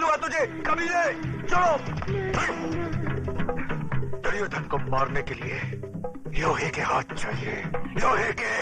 हुआ तुझे? कमीने, चलो। दुर्योधन को मारने के लिए लोहे के हाथ चाहिए, लोहे के।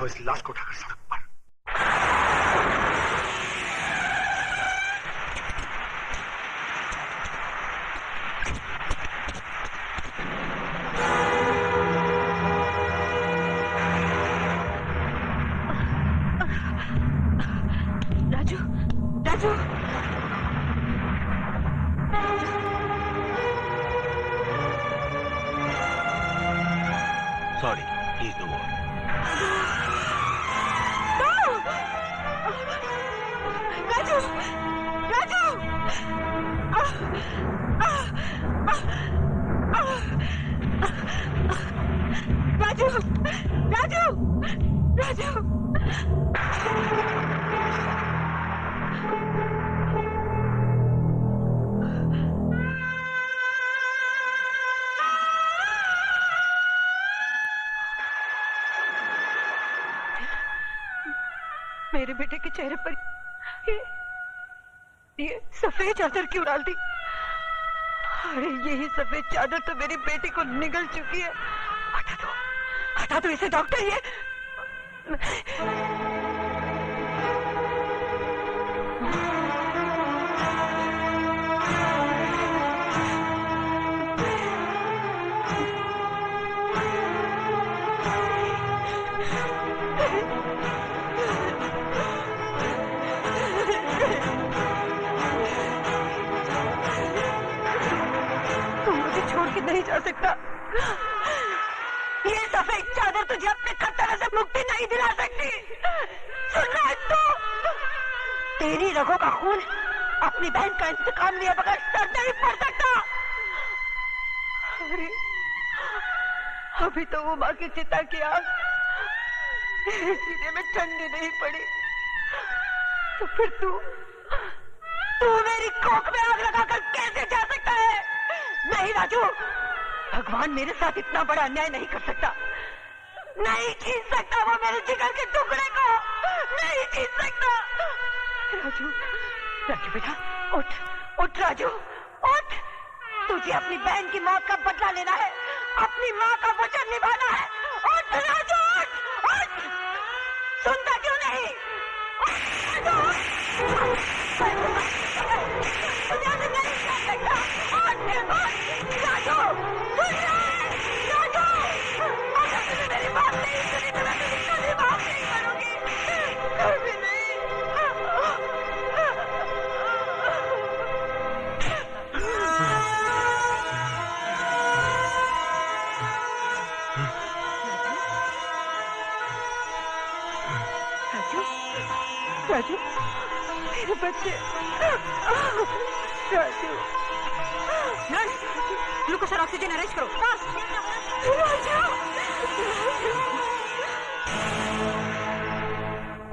इस लाश को उठाकर सड़क पर। Raju, Raju, sorry, please no more. Raju, Raju, Raju, Raju, Raju. मेरे बेटे के चेहरे पर ये सफेद चादर क्यों डाल दी? अरे यही सफेद चादर तो मेरी बेटी को निगल चुकी है। हटा दो इसे डॉक्टर। ये नहीं जा सकता। ये सफेद चादर तुझे अपने खतरे से मुक्ति नहीं दिला सकती। सुन रहा है तू? तेरी रगों का खून अपनी बहन का इंतकाम लिया बगैर सर नहीं पड़ सकता। अरे अभी तो वो माँ की चिता की आग मेरे सीने में ठंडी नहीं पड़ी, तो फिर तू मेरी कोख में आग लगाकर कैसे जा सकता है? नहीं राजू, भगवान मेरे साथ इतना बड़ा अन्याय नहीं कर सकता। नहीं छीन सकता वो मेरे जिगर के टुकड़े को, नहीं छीन सकता। राजू, राजू बेटा, उठ उठ राजू, उठ। तुझे अपनी बहन की मौत का बदला लेना है, अपनी माँ का वचन निभाना है। उठ राजू, उठ उठ। सुनता क्यों नहीं? मेरी बात नहीं सुनी तो मैं तुझे कभी माफ नहीं करूंगी, कभी नहीं। राजू, राजू, मेरे बच्चे। राजू, नर्स, ग्लूकोज और ऑक्सीजन अरेंज करो।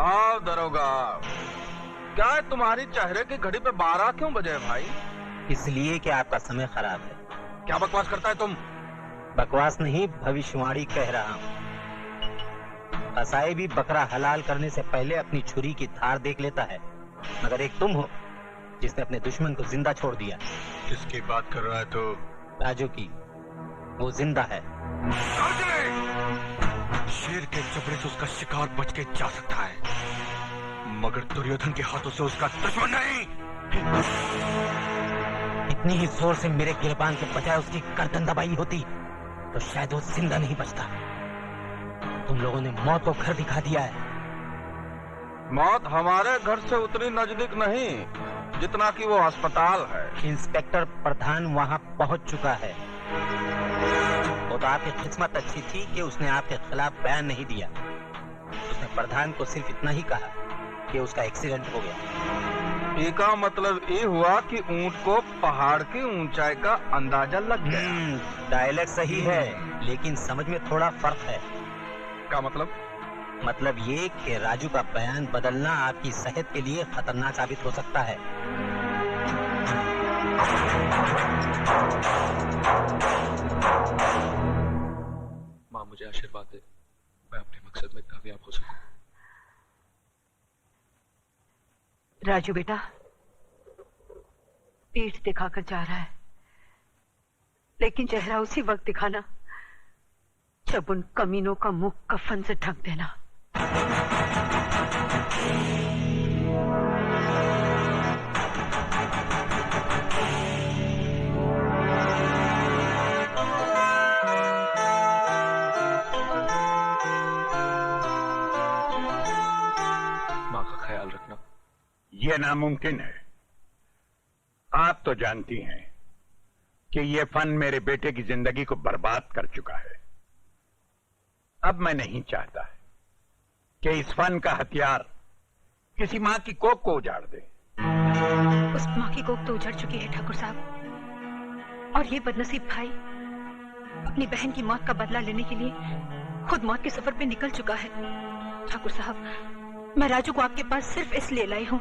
आओ दरोगा, क्या है तुम्हारी चेहरे की घड़ी पे 12 क्यों बजे भाई? इसलिए कि आपका समय खराब है। क्या बकवास करता है तुम? बकवास नहीं, भविष्यवाणी कह रहा हूँ। कसाई भी बकरा हलाल करने से पहले अपनी छुरी की धार देख लेता है, मगर एक तुम हो जिसने अपने दुश्मन को जिंदा छोड़ दिया। किसकी बात कर रहा है तू? राजू की। वो जिंदा है। शेर के जबड़े से उसका शिकार बच के जा सकता है, मगर दुर्योधन के हाथों से उसका दुश्मन नहीं। इतनी ही जोर से मेरे गिरबान के बजाय उसकी गर्दन दबाई होती तो शायद वो जिंदा नहीं बचता। तुम लोगों ने मौत को घर दिखा दिया है। मौत हमारे घर से उतनी नजदीक नहीं जितना कि वो अस्पताल है। इंस्पेक्टर प्रधान वहाँ पहुँच चुका है। वो तो आपकी किस्मत अच्छी थी कि उसने आपके खिलाफ बयान नहीं दिया। उसने प्रधान को सिर्फ इतना ही कहा कि उसका एक्सीडेंट हो गया। इसका मतलब ये हुआ कि ऊंट को पहाड़ की ऊंचाई का अंदाजा लग गया। डायलॉग सही है, लेकिन समझ में थोड़ा फर्क है। क्या मतलब? मतलब ये कि राजू का बयान बदलना आपकी सेहत के लिए खतरनाक साबित हो सकता है। माँ मुझे आशीर्वाद दे, मैं अपने मकसद में कामयाब हो सकूं। राजू बेटा, पीठ दिखाकर जा रहा है, लेकिन चेहरा उसी वक्त दिखाना जब उन कमीनों का मुंह कफन से ढक देना। माँ का ख्याल रखना। ये नामुमकिन है। आप तो जानती हैं कि ये फन मेरे बेटे की जिंदगी को बर्बाद कर चुका है। अब मैं नहीं चाहता कि इस फन का हथियार किसी मां की कोख को उजाड़ दे। उस मां की कोख तो उजड़ चुकी है ठाकुर साहब, और ये बदनसीब भाई अपनी बहन की मौत का बदला लेने के लिए खुद मौत के सफर पे निकल चुका है। ठाकुर साहब, मैं राजू को आपके पास सिर्फ इसलिए लाई हूं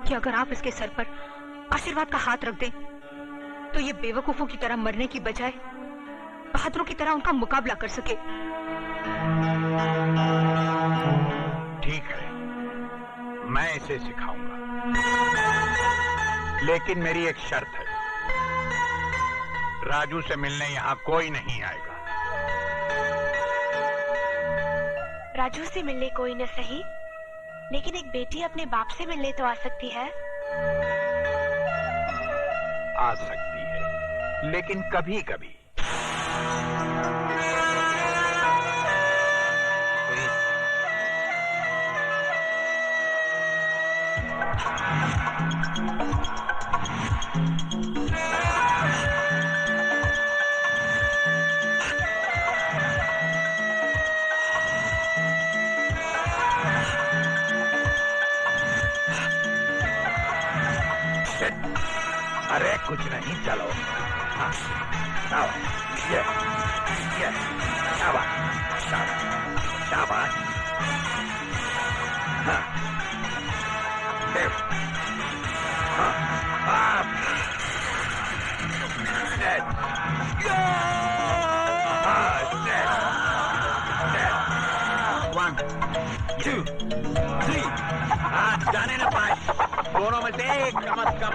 कि अगर आप इसके सर पर आशीर्वाद का हाथ रख दें तो ये बेवकूफों की तरह मरने की बजाय बहादुरों की तरह उनका मुकाबला कर सके। ठीक है, मैं इसे सिखाऊंगा, लेकिन मेरी एक शर्त है। राजू से मिलने यहां कोई नहीं आएगा। राजू से मिलने कोई न सही, लेकिन एक बेटी अपने बाप से मिलने तो आ सकती है। आ सकती है, लेकिन कभी कभी। अरे कुछ नहीं, चलो। हाँ, ये, शाबाश, शाबाश, शाबाश। हाँ, हाँ, हाँ, dead. हाँ, dead. Dead. 1, 2, 3. हाँ, जाने न पाए, दोनों में से एक कम से कम।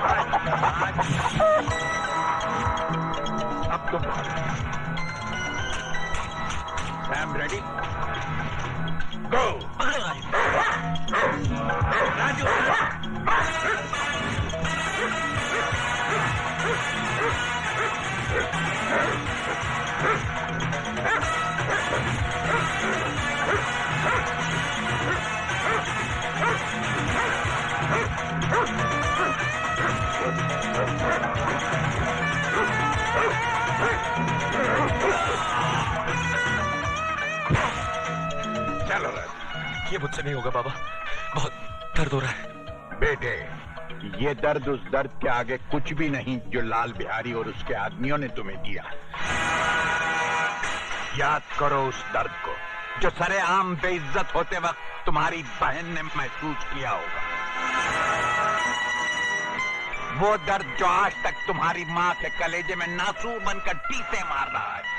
अब तुम सैम रेडी? गो! राजू! चलो ये मुझसे नहीं होगा बाबा, बहुत दर्द हो रहा है। बेटे, ये दर्द उस दर्द के आगे कुछ भी नहीं जो लाल बिहारी और उसके आदमियों ने तुम्हें दिया। याद करो उस दर्द को जो सरेआम बेइज्जत होते वक्त तुम्हारी बहन ने महसूस किया होगा। वो दर्द जो आज तक तुम्हारी मां के कलेजे में नासूर बनकर टीसे मार रहा है।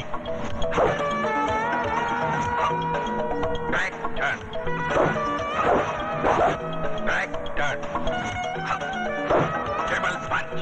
Ready. Back turn, back turn, table punch.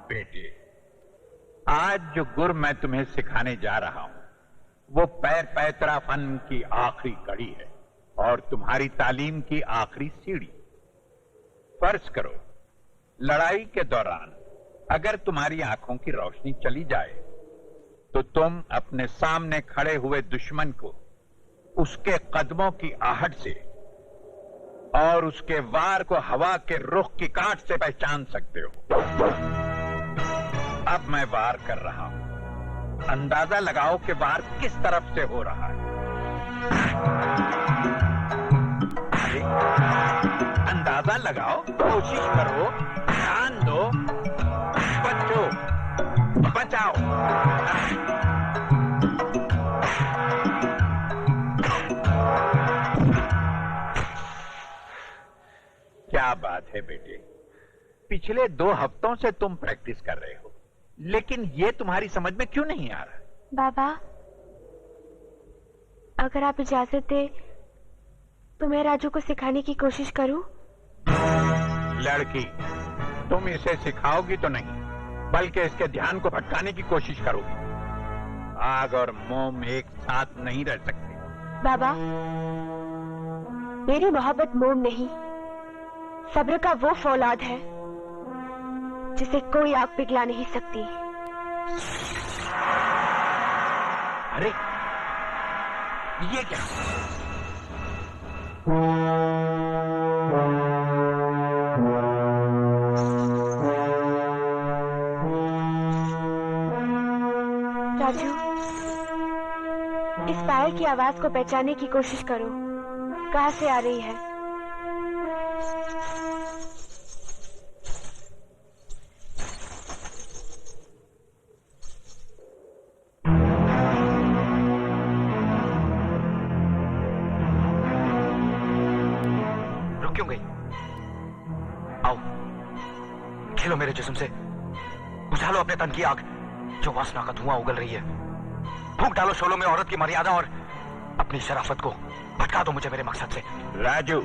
बेटे, आज जो गुर मैं तुम्हें सिखाने जा रहा हूं वो पैर पैतरा फन की आखिरी कड़ी है और तुम्हारी तालीम की आखिरी सीढ़ी। फर्ज करो लड़ाई के दौरान अगर तुम्हारी आंखों की रोशनी चली जाए तो तुम अपने सामने खड़े हुए दुश्मन को उसके कदमों की आहट से और उसके वार को हवा के रुख की काट से पहचान सकते हो। अब मैं वार कर रहा हूं, अंदाजा लगाओ कि वार किस तरफ से हो रहा है। अरे, अंदाजा लगाओ, कोशिश करो, ध्यान दो, बचो, बचाओ। क्या बात है बेटे, पिछले 2 हफ्तों से तुम प्रैक्टिस कर रहे हो, लेकिन ये तुम्हारी समझ में क्यों नहीं आ रहा? बाबा, अगर आप इजाजत दे तो मैं राजू को सिखाने की कोशिश करूं? लड़की, तुम इसे सिखाओगी तो नहीं, बल्कि इसके ध्यान को भटकाने की कोशिश करोगी। आग और मोम एक साथ नहीं रह सकते। बाबा, मेरी मोहब्बत मोम नहीं, सब्र का वो फौलाद है जिसे कोई आग पिघला नहीं सकती। अरे, ये क्या? राजू, इस पायल की आवाज को पहचानने की कोशिश करो, कहां से आ रही है? रुक क्यों गई? आओ, खेलो मेरे जिस्म से, बुझा लो अपने तन की आग जो वासना का धुआं उगल रही है। फूंक डालो शोलों में औरत की मर्यादा और अपनी शराफत को भटका दो मुझे मेरे मकसद से। राजू,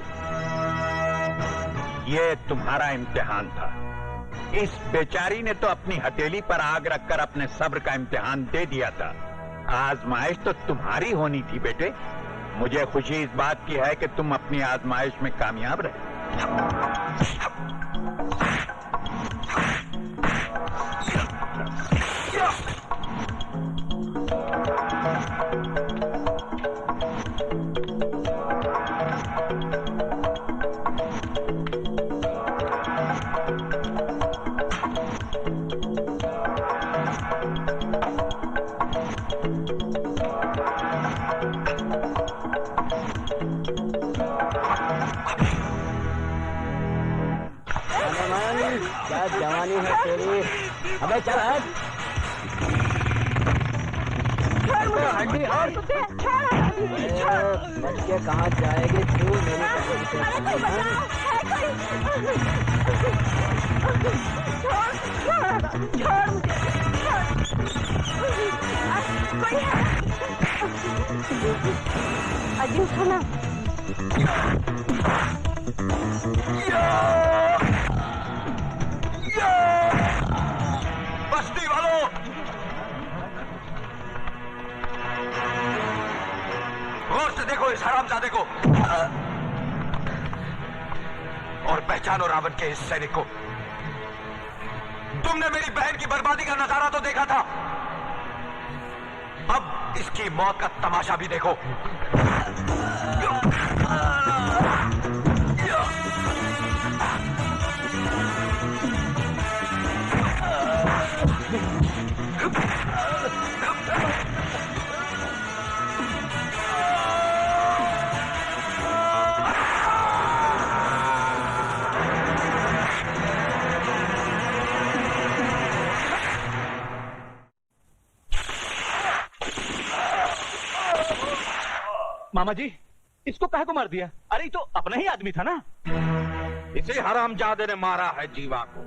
ये तुम्हारा इम्तिहान था। इस बेचारी ने तो अपनी हथेली पर आग रखकर अपने सब्र का इम्तिहान दे दिया था। आजमाइश तो तुम्हारी होनी थी बेटे। मुझे खुशी इस बात की है कि तुम अपनी आजमाइश में कामयाब रहे। अबे चल हट। हड्डी और बच्चे कहाँ जाएगी तू? अजी उठो ना। बस्ती वालों, गौर से देखो इस हरामजादे को और पहचानो रावण के इस सैनिक को। तुमने मेरी बहन की बर्बादी का नजारा तो देखा था, अब इसकी मौत का तमाशा भी देखो। मामा जी, इसको काहे को मार दिया? अरे ये तो अपना ही आदमी था ना। इसे हरामजादे ने मारा है जीवा को।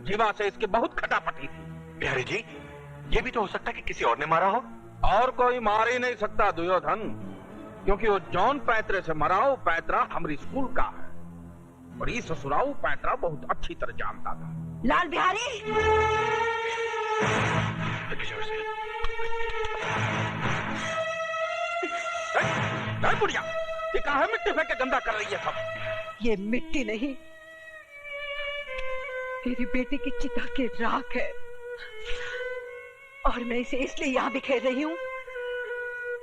जीवा से इसकी बहुत खटापटी थी। बिहारी जी, ये भी तो हो सकता है कि किसी और ने मारा हो। और कोई मार ही नहीं सकता दुर्योधन, क्योंकि वो जौन पैतरे से मराओ पैतरा हमारी स्कूल का है और ये ससुराऊ पैतरा बहुत अच्छी तरह जानता था। लाल बिहारी, नहीं बुढ़िया, ये कहाँ मिट्टी फेंक के गंदा कर रही है सब? ये मिट्टी नहीं, तेरी बेटी की चिता की राख है और मैं इसे इसलिए यहाँ बिखेर रही हूँ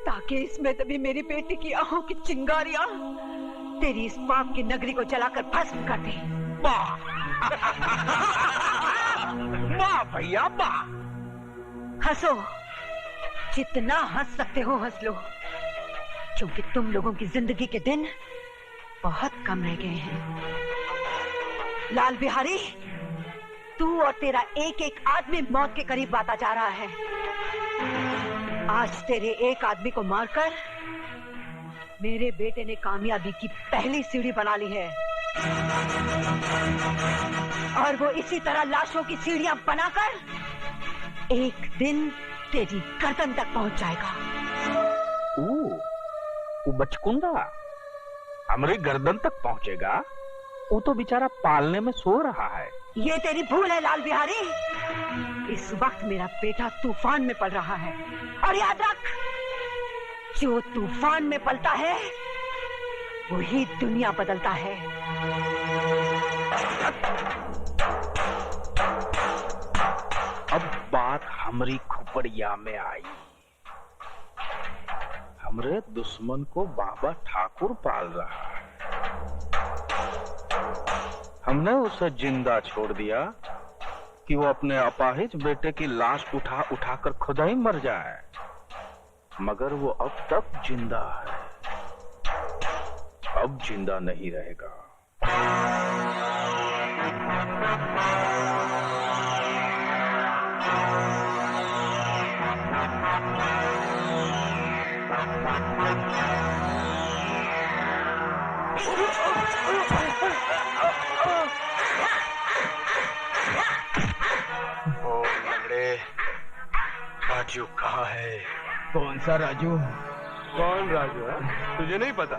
ताकि इसमें तभी मेरी बेटी की आंखों की चिंगारियां तेरी इस पाप की नगरी को जलाकर भस्म कर दे। वाह वाह भैया वाह। हंसो, जितना हंस सकते हो हंस लो, क्योंकि तुम लोगों की जिंदगी के दिन बहुत कम रह गए हैं। लाल बिहारी, तू और तेरा एक एक आदमी मौत के करीब आता जा रहा है। आज तेरे एक आदमी को मारकर मेरे बेटे ने कामयाबी की पहली सीढ़ी बना ली है और वो इसी तरह लाशों की सीढ़ियां बनाकर एक दिन तेरी गर्दन तक पहुंच जाएगा। वो बचकुंदा हमारी गर्दन तक पहुंचेगा? वो तो बेचारा पालने में सो रहा है। ये तेरी भूल है लाल बिहारी। इस वक्त मेरा बेटा तूफान में पल रहा है और याद रख, जो तूफान में पलता है वही दुनिया बदलता है। अब बात हमारी खुपड़िया में आई। हमरे दुश्मन को बाबा ठाकुर पाल रहा है। हमने उसे जिंदा छोड़ दिया कि वो अपने अपाहिज बेटे की लाश उठा उठाकर खुद ही मर जाए, मगर वो अब तक जिंदा है, अब जिंदा नहीं रहेगा। ओ लंगड़े, राजू कहाँ है? कौन सा राजू? कौन राजू है? तुझे नहीं पता?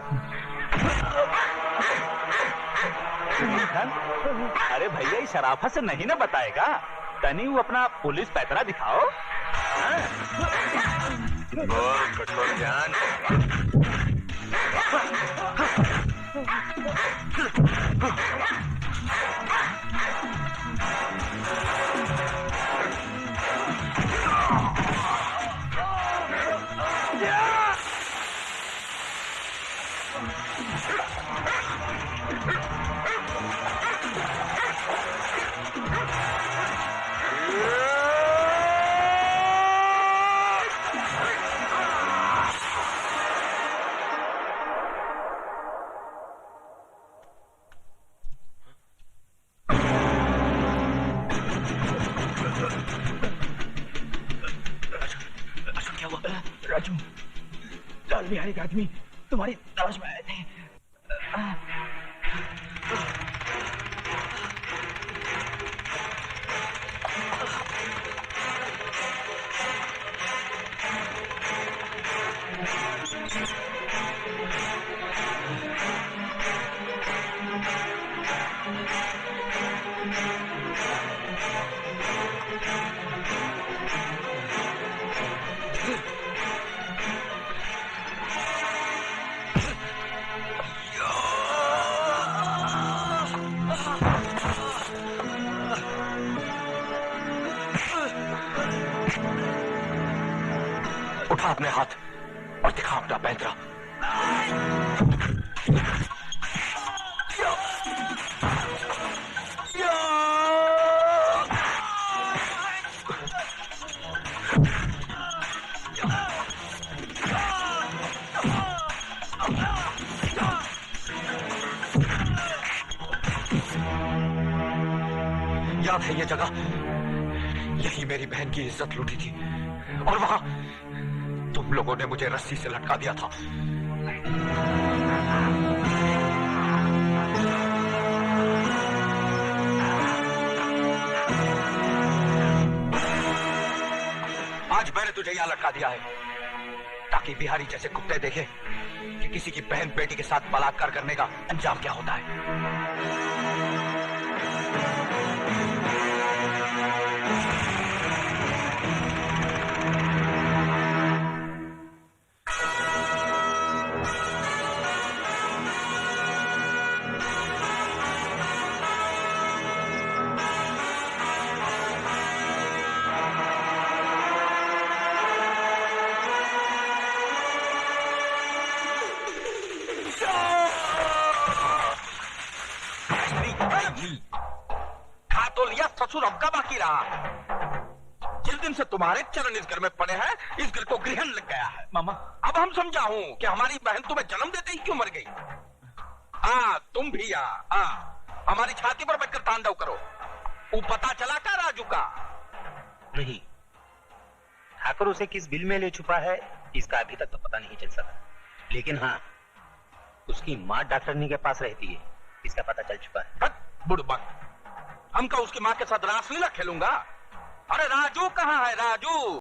अरे भैया, इस शराफत से नहीं ना बताएगा। तनी वो अपना पुलिस पैतरा दिखाओ। बोल कठोर ज्ञान। राजू, लाल बिहारी के आदमी तुम्हारी तलाश में आए थे। उठा अपने हाथ और दिखा अपना पैंतरा। याद है ये जगह, यही मेरी बहन की इज्जत लूटी थी और वहां तुम लोगों ने मुझे रस्सी से लटका दिया था। आज मैंने तुझे यहां लटका दिया है ताकि बिहारी जैसे कुत्ते देखे कि किसी की बहन बेटी के साथ बलात्कार करने का अंजाम क्या होता है। खा तो लिया ससुर, अब का बाकी रहा। जिस दिन से तुम्हारे चरण इस घर में पड़े हैं, इस घर को ग्रहण लग गया है। मामा, अब हम समझा हूं कि हमारी बहन तुम्हें जन्म देते ही क्यों मर गई। तुम भी हमारी छाती पर बैठकर तांडव करो। वो पता चला क्या राजू का? नहीं, ठाकुर उसे किस बिल में ले छुपा है इसका अभी तक तो पता नहीं चल सका, लेकिन हाँ, उसकी माँ डॉक्टरनी के पास रहती है, इसका पता चल चुका है। बुड़बक, हम का उसकी माँ के साथ रासलीला खेलूंगा? अरे राजू कहाँ है राजू?